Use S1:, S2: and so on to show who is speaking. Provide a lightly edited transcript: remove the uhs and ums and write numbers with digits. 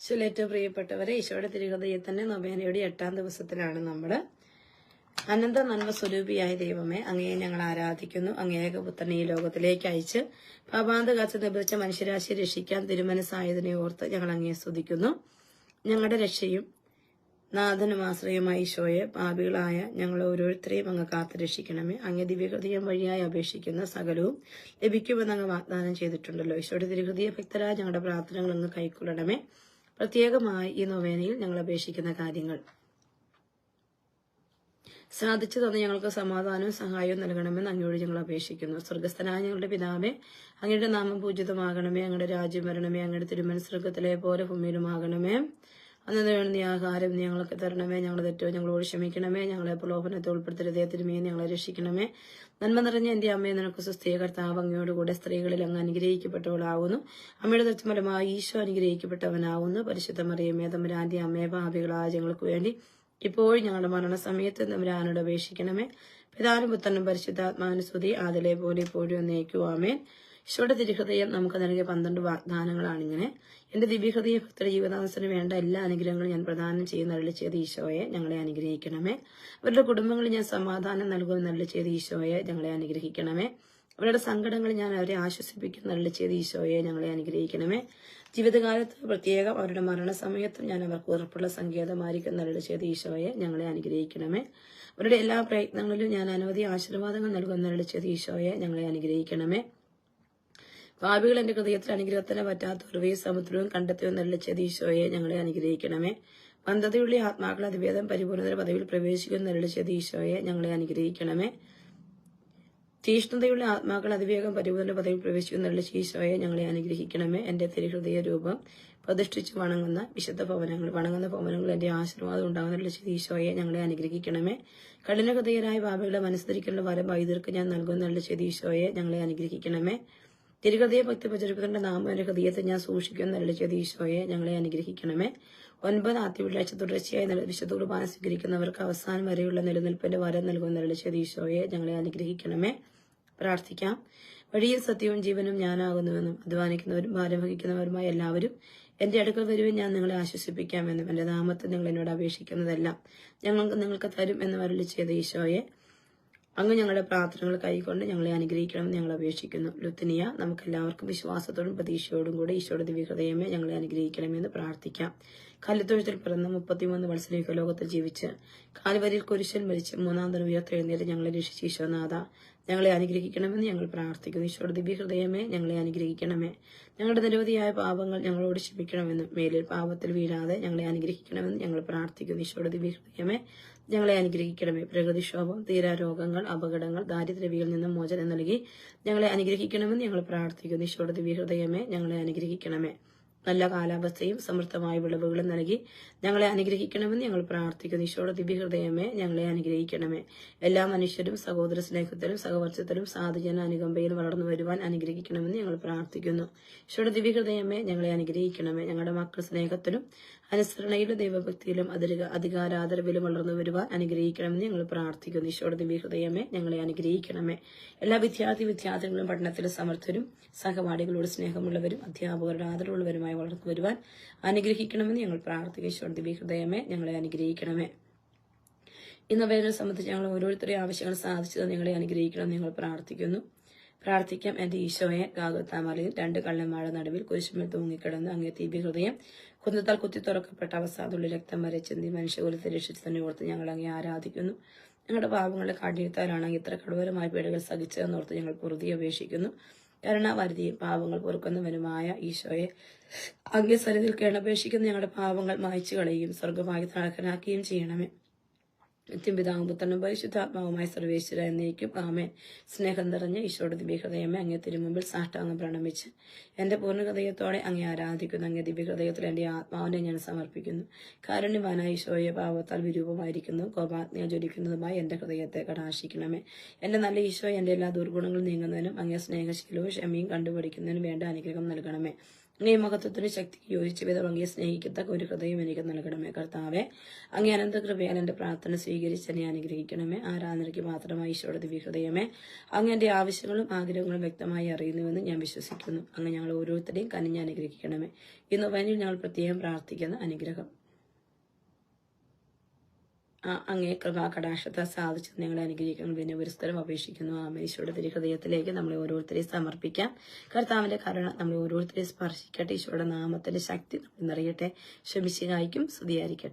S1: ഏറ്റവും പ്രിയപ്പെട്ടവരെ, ഈശോയുടെ തിരുഹൃദയത്തിന്റെ നൊവേനയുടെ 8ാം ദിവസത്തിലാണ് നമ്മൾ. അനന്ത നന്മ സ്വരൂപിയായ ദൈവമേ, അങ്ങയെ ഞങ്ങൾ ആരാധിക്കുന്നു. അങ്ങേ ഏകപുത്രനെ ഈ ലോകത്തിലേക്ക് അയച്ച് പാപാന്ത കാച്ചു നിബന്ധിച്ച മനുഷ്യരാശിയെ രക്ഷിക്കാൻ തിരുമനസ്സായതിനെ ഓർത്ത് ഞങ്ങൾ അങ്ങയെ സ്തുതിക്കുന്നു. ഞങ്ങളുടെ രക്ഷയും നാഥനും ആശ്രയമായ ഈശോയെ, പാപികളായ ഞങ്ങൾ ഓരോരുത്തരെയും അങ്ങ് കാത്തു രക്ഷിക്കണമേ. അങ്ങേ ദിവ്യഹൃദയം വഴിയായി അപേക്ഷിക്കുന്ന സകലവും ലഭിക്കുമെന്ന് അങ്ങ് വാഗ്ദാനം ചെയ്തിട്ടുണ്ടല്ലോ. ഈശോയുടെ തിരുഹൃദയ ഭക്തരായ ഞങ്ങളുടെ പ്രാർത്ഥനകൾ അങ്ങ് കൈക്കൊള്ളണമേ. പ്രത്യേകമായി ഈ നൊവേനയിൽ ഞങ്ങൾ അപേക്ഷിക്കുന്ന കാര്യങ്ങൾ സാധിച്ചു തന്ന് ഞങ്ങൾക്ക് സമാധാനവും സഹായവും നൽകണമെന്ന് അങ്ങയോട് ഞങ്ങൾ അപേക്ഷിക്കുന്നു. സ്വർഗസ്ഥനായ ഞങ്ങളുടെ പിതാവേ, അങ്ങയുടെ നാമം പൂജിതമാകണമേ. അങ്ങയുടെ രാജ്യം വരണമേ. അങ്ങയുടെ തിരുമനസ് സ്വർഗത്തിലെ പോലെ ഭൂമിയിലുമാകണമേ. അന്ന് വേണ്ട നീ ആഹാരം ഞങ്ങൾക്ക് തരണമേ. ഞങ്ങളുടെ തെറ്റോ ഞങ്ങളോട് ക്ഷമിക്കണമേ. ഞങ്ങളെ പ്രലോഭനത്തെ ഉൾപ്പെടുത്തരുതേ, തിരുമേനി ഞങ്ങളെ രക്ഷിക്കണമേ. നന്മ നിറഞ്ഞ എന്റെ അമ്മയെ, നിനക്ക് സുസ്ഥിയ കർത്താവ് അങ്ങയോടുകൂടെ സ്ത്രീകളിൽ അങ്ങ് അനുഗ്രഹിക്കപ്പെട്ടവളാവുന്നു. അമ്മയുടെ തൃഫലമായി ഈശോ അനുഗ്രഹിക്കപ്പെട്ടവനാവുന്നു. പരിശുദ്ധ മറിയമേ, തമ്പുരാന്റെ അമ്മയെ, പാപികളായ ഞങ്ങൾക്ക് വേണ്ടി ഇപ്പോഴും ഞങ്ങളുടെ മരണസമയത്ത് തമ്പുരാനോട് അപേക്ഷിക്കണമേ. പിതാവിനും പുത്രനും പരിശുദ്ധാത്മാവിനും സ്തുതി, ആദിലെ പോലെ ഇപ്പോഴും എന്നേക്കും ആമേൻ. ഈശോയുടെ തിരുഹൃദയം നമുക്ക് നൽകിയ 12 വാഗ്ദാനങ്ങളാണിങ്ങനെ. എന്റെ ദിവ്യഹൃദയ ഭക്തരുടെ ജീവിതാവസരം വേണ്ട എല്ലാ അനുഗ്രഹങ്ങളും ഞാൻ പ്രദാനം ചെയ്യുന്ന അരുളി ചെയ്ത ഈശോയെ, ഞങ്ങളെ അനുഗ്രഹിക്കണമേ. അവരുടെ കുടുംബങ്ങളിൽ ഞാൻ സമാധാനം നൽകുമെന്ന് അരുളി ചെയ്ത ഈശോയെ, ഞങ്ങളെ അനുഗ്രഹിക്കണമേ. അവരുടെ സങ്കടങ്ങൾ ഞാൻ അവരെ ആശ്വസിപ്പിക്കുന്ന അരുളി ചെയ്ത ഈശോയെ, ഞങ്ങളെ അനുഗ്രഹിക്കണമേ. ജീവിതകാലത്ത് പ്രത്യേകം അവരുടെ മരണസമയത്തും ഞാൻ അവർക്ക് ഉറപ്പുള്ള സങ്കേതമായിരിക്കുന്ന അരുളി ചെയ്ത ഈശോയെ, ഞങ്ങളെ അനുഗ്രഹിക്കണമേ. അവരുടെ എല്ലാ പ്രയത്നങ്ങളിലും ഞാൻ അനവധി ആശീർവാദങ്ങൾ നൽകുന്ന അരുളി ചെയ്ത ഈശോയെ, ഞങ്ങളെ അനുഗ്രഹിക്കണമേ. പാപികൾ എന്റെ ഹൃദയത്തിൽ അനുഗ്രഹത്തിന് പറ്റാത്ത ഉറവയും സമുദ്രവും കണ്ടെത്തുമെന്ന് അരുളി ചെയ്ത ഈശോയെ, ഞങ്ങളെ അനുഗ്രഹിക്കണമേ. പദ്ധതിയുള്ള ആത്മാക്കൾ അതിവേദം പരിപൂർണതയുടെ പദവിയിൽ പ്രവേശിക്കുന്ന അരുളി ചെയ്ത ഈശോയെ, ഞങ്ങളെ അനുഗ്രഹിക്കണമേ. തീഷ്ണതയുള്ള ആത്മാക്കൾ അതിവേഗം പരിപൂർണ പദവിയിൽ പ്രവേശിക്കുന്ന അരുളി ചെയ്ത ഈശോയെ, ഞങ്ങളെ അനുഗ്രഹിക്കണമേ. എന്റെ തിരുഹൃദയ രൂപം പ്രതിഷ്ഠിച്ച് വണങ്ങുന്ന ഭവനങ്ങൾ എന്റെ ആശീർവാദം ഉണ്ടാകുന്ന അരുളി ചെയ്ത ഈശോയെ, ഞങ്ങളെ അനുഗ്രഹിക്കണമേ. കഠിന ഹൃദയരായ പാപികളെ മനസ്സിരിക്കേണ്ട വരം വൈദ്യർക്ക് ഞാൻ നൽകുന്ന അരുളി ചെയ്ത ഈശോയെ, ഞങ്ങളെ അനുഗ്രഹിക്കണമേ. തിരുഹൃദയ ഭക്തി പ്രചരിപ്പിക്കേണ്ട നാമം എന്റെ ഹൃദയത്തെ ഞാൻ സൂക്ഷിക്കുന്ന അരുളി ചെയ്ത ഈശോയെ, ഞങ്ങളെ അനുഗ്രഹിക്കണമേ. 9 ആദ്യവെള്ളിയാഴ്ച തുടർച്ചയായി വിശുദ്ധ കുർബാന സ്വീകരിക്കുന്നവർക്ക് അവസാനം വരെയുള്ള നിലനിൽപ്പിന്റെ വരം നൽകുന്ന അരുളി ചെയ്ത ഈശോയെ, ഞങ്ങളെ അനുഗ്രഹിക്കണമേ. പ്രാർത്ഥിക്കാം. വഴിയും സത്യവും ജീവനും ഞാനാകുന്നുവെന്നും അധ്വാനിക്കുന്നവരും ഭാരം വഹിക്കുന്നവരുമായ എല്ലാവരും എന്റെ അടുക്കൽ വരുവാൻ ഞാൻ നിങ്ങളെ ആശ്വസിപ്പിക്കാമെന്നും എന്റെ നാമത്തിൽ നിങ്ങൾ എന്നോട് അപേക്ഷിക്കുന്നതെല്ലാം നിങ്ങൾക്ക് തരും എന്നും അരുളി ചെയ്ത ഈശോയെ, അങ്ങ് ഞങ്ങളുടെ പ്രാർത്ഥനകൾ കൈക്കൊണ്ട് ഞങ്ങളെ അനുഗ്രഹിക്കണമെന്ന് ഞങ്ങൾ അപേക്ഷിക്കുന്നു. ലുത്തിനിയ, നമുക്ക് എല്ലാവർക്കും വിശ്വാസത്തോടും പ്രതീക്ഷയോടും കൂടെ ഈശോയുടെ ദിവ്യഹൃദയമേ ഞങ്ങളെ അനുഗ്രഹിക്കണമെന്ന് പ്രാർത്ഥിക്കാം. കല്ലുത്തൊഴുത്തിൽ പിറന്ന് 33 വത്സരയുക ലോകത്തിൽ ജീവിച്ച് കാൽവരിയിൽ കുരിശിൽ മരിച്ച് 3ാം ദിനം ഉയർത്തെഴുന്നേറ്റ് ഞങ്ങളെ രക്ഷിച്ച ഈശോനാഥ, ഞങ്ങളെ അനുഗ്രഹിക്കണമെന്ന് ഞങ്ങൾ പ്രാർത്ഥിക്കുന്നു. ഈശോയുടെ ദിവ്യഹൃദയമേ ഞങ്ങളെ അനുഗ്രഹിക്കണമേ. ഞങ്ങളുടെ നിരവധിയായ പാപങ്ങൾ ഞങ്ങളോട് ക്ഷമിക്കണമെന്നും മേലിൽ പാപത്തിൽ വീഴാതെ ഞങ്ങളെ അനുഗ്രഹിക്കണമെന്ന് ഞങ്ങൾ പ്രാർത്ഥിക്കുന്നു. ഈശോയുടെ ദിവ്യഹൃദയമേ ഞങ്ങളെ അനുഗ്രഹിക്കണമേ. പ്രകൃതിക്ഷോഭം, തീരാരോഗങ്ങൾ, അപകടങ്ങൾ, ദാരിദ്ര്യവിയിൽ നിന്നും മോചനം നൽകി ഞങ്ങളെ അനുഗ്രഹിക്കണമെന്ന് ഞങ്ങൾ പ്രാർത്ഥിക്കുന്നു. ഈശോയുടെ ദിവ്യഹൃദയമേ ഞങ്ങളെ അനുഗ്രഹിക്കണമേ. നല്ല കാലാവസ്ഥയും സമൃദ്ധമായ വിളവുകളും നൽകി ഞങ്ങളെ അനുഗ്രഹിക്കണമെന്ന് ഞങ്ങൾ പ്രാർത്ഥിക്കുന്നു. ഈശോയുടെ ദിവ്യഹൃദയമേ ഞങ്ങളെ അനുഗ്രഹിക്കണമേ. എല്ലാ മനുഷ്യരും സഹോദര സ്നേഹത്തിലും സഹവർത്തിത്തിലും സാധുജന അനുകമ്പയിലും വളർന്നു വരുവാൻ അനുഗ്രഹിക്കണമെന്ന് ഞങ്ങൾ പ്രാർത്ഥിക്കുന്നു. ഈശോയുടെ ദിവ്യഹൃദയമേ ഞങ്ങളെ അനുഗ്രഹിക്കണമേ. ഞങ്ങളുടെ മക്കൾ സ്നേഹത്തിലും അനുസരണയിലും ദൈവഭക്തിയിലും അധികാരാദരവിലും വളർന്നു വരുവാൻ അനുഗ്രഹിക്കണമെന്ന് ഞങ്ങൾ പ്രാർത്ഥിക്കുന്നു. ഈശോയുടെ ദിവ്യഹൃദയമേ ഞങ്ങളെ അനുഗ്രഹിക്കണമേ. എല്ലാ വിദ്യാർത്ഥികളും പഠനത്തിൽ സമർത്ഥരും സഹപാഠികളോട് സ്നേഹമുള്ളവരും അധ്യാപകരുടെ ആദരവുള്ളവരുമായി വളർന്നു വരുവാൻ അനുഗ്രഹിക്കണമെന്ന് ഞങ്ങൾ പ്രാർത്ഥിക്കുന്നു. ഈശോയുടെ ദിവ്യഹൃദയമേ ഞങ്ങളെ അനുഗ്രഹിക്കണമേ. ഇന്ന് വേറെ സംബന്ധിച്ച് ഞങ്ങൾ ഓരോരുത്തരെയും ആവശ്യങ്ങൾ സാധിച്ചത് ഞങ്ങളെ അനുഗ്രഹിക്കണമെന്ന് ഞങ്ങൾ പ്രാർത്ഥിക്കാം. എന്റെ ഈശോയെ, ഗാഗത്താമലയിൽ 2 കള്ളന്മാരുടെ നടുവിൽ കുരിശുമേൽ തൂങ്ങിക്കിടന്ന് അങ്ങേ ദിവ്യഹൃദയം കുന്നത്താൽ കുത്തി തുറക്കപ്പെട്ട അവസാനത്തുള്ള രക്തം വരെ ചിന്തി മനുഷ്യകുലത്തെ രക്ഷിച്ച് തന്നെ ഓർത്ത് ഞങ്ങൾ അങ്ങേ ആരാധിക്കുന്നു. ഞങ്ങളുടെ പാപങ്ങളുടെ കാഠിന്യത്താലാണ് ഇത്ര കടോരമായ പീഡകൾ സഹിച്ചതെന്നോർത്ത് ഞങ്ങൾ പൊറുതി അപേക്ഷിക്കുന്നു. കരുണാവാരിധിയും പാപങ്ങൾ പൊറുക്കുന്നവനുമായ ഈശോയെ, അങ്ങേ സന്നിധിയിൽ കേണപേക്ഷിക്കുന്ന ഞങ്ങളുടെ പാപങ്ങൾ മായ്ച്ചു കളയുകയും സ്വർഗമായി അർഹനാക്കുകയും ചെയ്യണമേ. നിത്യപിതാവും പുത്രനും പരിശുദ്ധാത്മാവുമായ സർവേശ്വര എന്നേക്കും ആമേൻ. സ്നേഹം നിറഞ്ഞ ഈശോയുടെ ദിവ്യഹൃദയമേ, അങ്ങേ തിരുമുമ്പിൽ സാഷ്ടാംഗം പ്രണമിച്ച് എന്റെ പൂർണ്ണ ഹൃദയത്തോടെ അങ്ങേ ആരാധിക്കുന്നു. അങ്ങേ ദിവ്യഹൃദയത്തിൽ എന്റെ ആത്മാവിനെ ഞാൻ സമർപ്പിക്കുന്നു. കാരുണ്യവാനായ ഈശോയെ, പാപത്താൽ വിരൂപമായിരിക്കുന്നു കോപാഗ്നിയാൽ ജ്വലിക്കുന്നതുമായി എന്റെ ഹൃദയത്തെ കടാശിക്കണമേ. എന്റെ നല്ല ഈശോയെ, എന്റെ എല്ലാ ദുർഗുണങ്ങളും നീങ്ങുന്നതിനും അങ്ങേ സ്നേഹശീലവും ക്ഷമയും കണ്ടുപിടിക്കുന്നതിനും വേണ്ട അനുഗ്രഹം നൽകണമേ. അങ്ങേ മഹത്വത്തിന് ശക്തിക്ക് യോജിച്ച വിധം അങ്ങേ സ്നേഹിക്കത്തക്ക ഒരു ഹൃദയം എനിക്ക് നൽകണമേ കർത്താവെ. അങ്ങേ അനന്ത കൃപയാൽ എന്റെ പ്രാർത്ഥന സ്വീകരിച്ച് എന്നെ അനുഗ്രഹിക്കണമേ. ആരാധനയ്ക്ക് മാത്രമായി ഈശോയുടെ ദിവ്യഹൃദയമേ, അങ്ങ് എന്റെ ആവശ്യങ്ങളും ആഗ്രഹങ്ങളും വ്യക്തമായി അറിയുന്നുവെന്ന് ഞാൻ വിശ്വസിക്കുന്നു. അങ്ങ് ഞങ്ങൾ ഓരോരുത്തരെയും കനിഞ്ഞ് അനുഗ്രഹിക്കണമേ. ഇന്ന് വനിൽ ഞങ്ങൾ പ്രത്യേകം പ്രാർത്ഥിക്കുന്ന അനുഗ്രഹം അങ്ങേ കൃപാകടാക്ഷത്തെ സാധിച്ച് ഞങ്ങളെ അനുഗ്രഹിക്കണം. പിന്നെ ഒരു സ്ഥലം അപേക്ഷിക്കുന്നു. ഈശോയുടെ തിരുഹൃദയത്തിലേക്ക് നമ്മളെ ഓരോരുത്തരെയും സമർപ്പിക്കാം. കർത്താവിന്റെ കരുണ നമ്മളെ ഓരോരുത്തരെയും സ്പർശിക്കട്ടെ. ഈശോയുടെ നാമത്തിന്റെ ശക്തി നമ്മൾ നിറയട്ടെ. ശമിശിഹായ്ക്കും സ്തുതിയായിരിക്കട്ടെ.